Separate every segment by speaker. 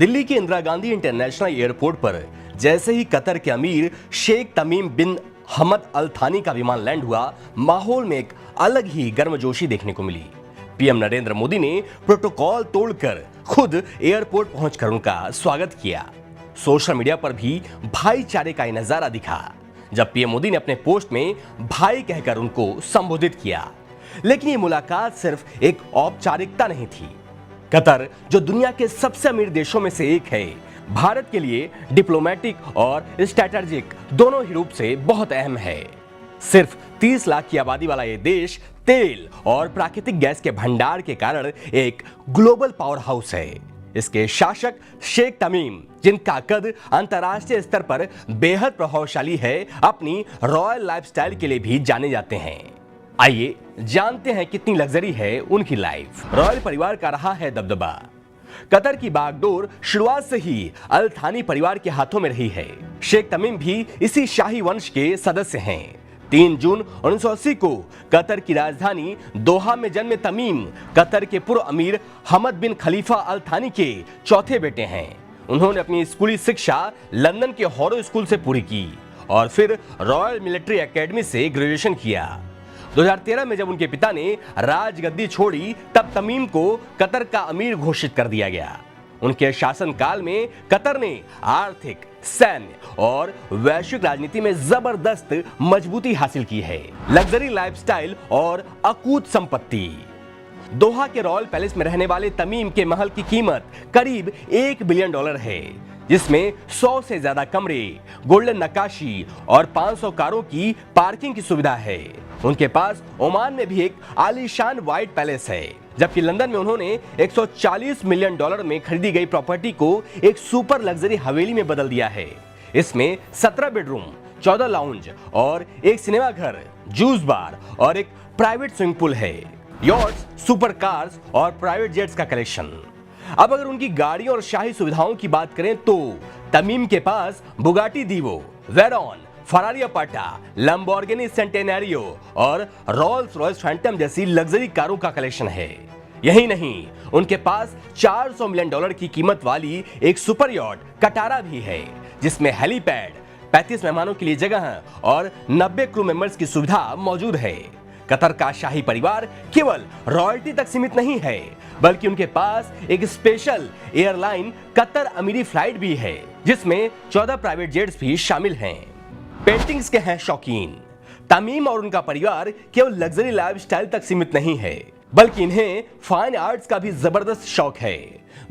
Speaker 1: दिल्ली के Indira Gandhi international airport पर जैसे ही कतर के अमीर शेख तमीम बिन हमद अल थानी का विमान लैंड हुआ, माहौल में एक अलग ही गर्मजोशी देखने को मिली। पीएम नरेंद्र मोदी ने प्रोटोकॉल तोड़कर खुद एयरपोर्ट पहुंचकर उनका स्वागत किया। सोशल मीडिया पर भी भाईचारे का नजारा दिखा जब पीएम मोदी ने अपने पोस्ट में भाई कहकर उनको संबोधित किया। लेकिन ये मुलाकात सिर्फ एक औपचारिकता नहीं थी। कतर, जो दुनिया के सबसे अमीर देशों में से एक है, भारत के लिए डिप्लोमेटिक और स्ट्रैटेजिक दोनों ही रूप से बहुत अहम है। सिर्फ 30 लाख की आबादी वाला ये देश तेल और प्राकृतिक गैस के भंडार के कारण एक ग्लोबल पावर हाउस है। इसके शासक शेख तमीम, जिनका कद अंतर्राष्ट्रीय स्तर पर बेहद प्रभावशाली है, अपनी रॉयल लाइफस्टाइल के लिए भी जाने जाते हैं। आइए जानते हैं कितनी लग्जरी है उनकी लाइफ। रॉयल परिवार का रहा है दबदबा। कतर की बागडोर शुरुआत से ही अल थानी परिवार के हाथों में रही है। शेख तमीम भी इसी शाही वंश के सदस्य हैं। 3 जून 1980 को कतर की राजधानी दोहा में जन्मे तमीम कतर के पूर्व अमीर हमद बिन खलीफा अल थानी के चौथे बेटे हैं। उन्होंने अपनी स्कूली शिक्षा लंदन के हॉरो स्कूल से पूरी की और फिर रॉयल मिलिट्री एकेडमी से ग्रेजुएशन किया। 2013 में जब उनके पिता ने राजगद्दी छोड़ी, तब तमीम को कतर का अमीर घोषित कर दिया गया। उनके शासनकाल में कतर ने आर्थिक, सैन्य और वैश्विक राजनीति में जबरदस्त मजबूती हासिल की है। लग्जरी लाइफस्टाइल और अकूत संपत्ति। दोहा के रॉयल पैलेस में रहने वाले तमीम के महल की कीमत करीब $1 बिलियन है, जिसमें 100 से ज्यादा कमरे, गोल्डन नक्काशी और 500 कारों की पार्किंग की सुविधा है। उनके पास ओमान में भी एक आलीशान व्हाइट पैलेस है, जबकि लंदन में उन्होंने $140 मिलियन में खरीदी गई प्रॉपर्टी को एक सुपर लग्जरी हवेली में बदल दिया है। इसमें 17 बेडरूम, 14 लाउंज और एक सिनेमा घर, जूस बार और एक प्राइवेट स्विमिंग पूल है। यॉट्स, सुपर कार्स और प्राइवेट जेट्स का कलेक्शन। अब अगर उनकी गाड़ियों और शाही सुविधाओं की बात करें तो तमीम के पास Bugatti Divo, Veyron, Ferrari Aperta, Lamborghini Centenario और रोल्स रॉयस फैंटम जैसी लग्जरी कारों का कलेक्शन है। यही नहीं, उनके पास $400 मिलियन की कीमत वाली एक सुपर यॉट कटारा भी है, जिसमें हेलीपैड, 35 मेहमानों के लिए जगह और 90 क्रू मेंबर्स की सुविधा मौजूद है। कतर का शाही परिवार केवल रॉयल्टी तक सीमित नहीं है, बल्कि उनके पास एक स्पेशल एयरलाइन कतर अमीरी फ्लाइट भी है, जिसमें 14 प्राइवेट जेट्स भी शामिल हैं। पेंटिंग्स के हैं शौकीन। तमीम और उनका परिवार केवल लग्जरी लाइफस्टाइल तक सीमित नहीं है, बल्कि इन्हें फाइन आर्ट्स का भी जबरदस्त शौक है।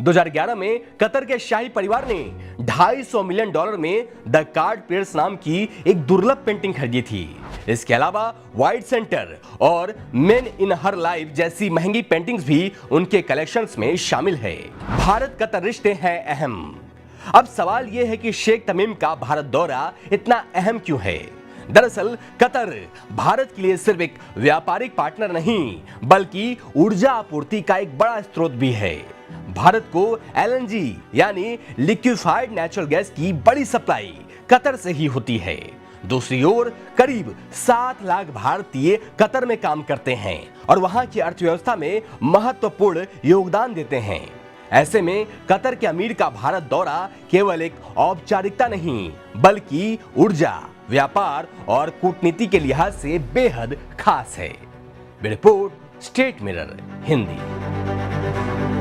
Speaker 1: 2011 में कतर के शाही परिवार ने $250 मिलियन में द कार्ड प्लेयर्स नाम की एक दुर्लभ पेंटिंग खरीदी थी। इसके अलावा वाइट सेंटर और मेन इन हर लाइफ जैसी महंगी पेंटिंग्स भी उनके कलेक्शंस में शामिल है। भारत कतर रिश्ते हैं अहम। अब सवाल यह है कि शेख तमीम का भारत दौरा इतना अहम क्यों है? दरअसल कतर भारत के लिए सिर्फ एक व्यापारिक पार्टनर नहीं, बल्कि ऊर्जा आपूर्ति का एक बड़ा स्रोत भी है। भारत को LNG यानी लिक्विफाइड नेचुरल गैस की बड़ी सप्लाई कतर से ही होती है। दूसरी ओर करीब 7 लाख भारतीय कतर में काम करते हैं और वहां की अर्थव्यवस्था में महत्वपूर्ण योगदान देते हैं। ऐसे में कतर के अमीर का भारत दौरा केवल एक औपचारिकता नहीं, बल्कि ऊर्जा, व्यापार और कूटनीति के लिहाज से बेहद खास है। Report, state mirror Hindi.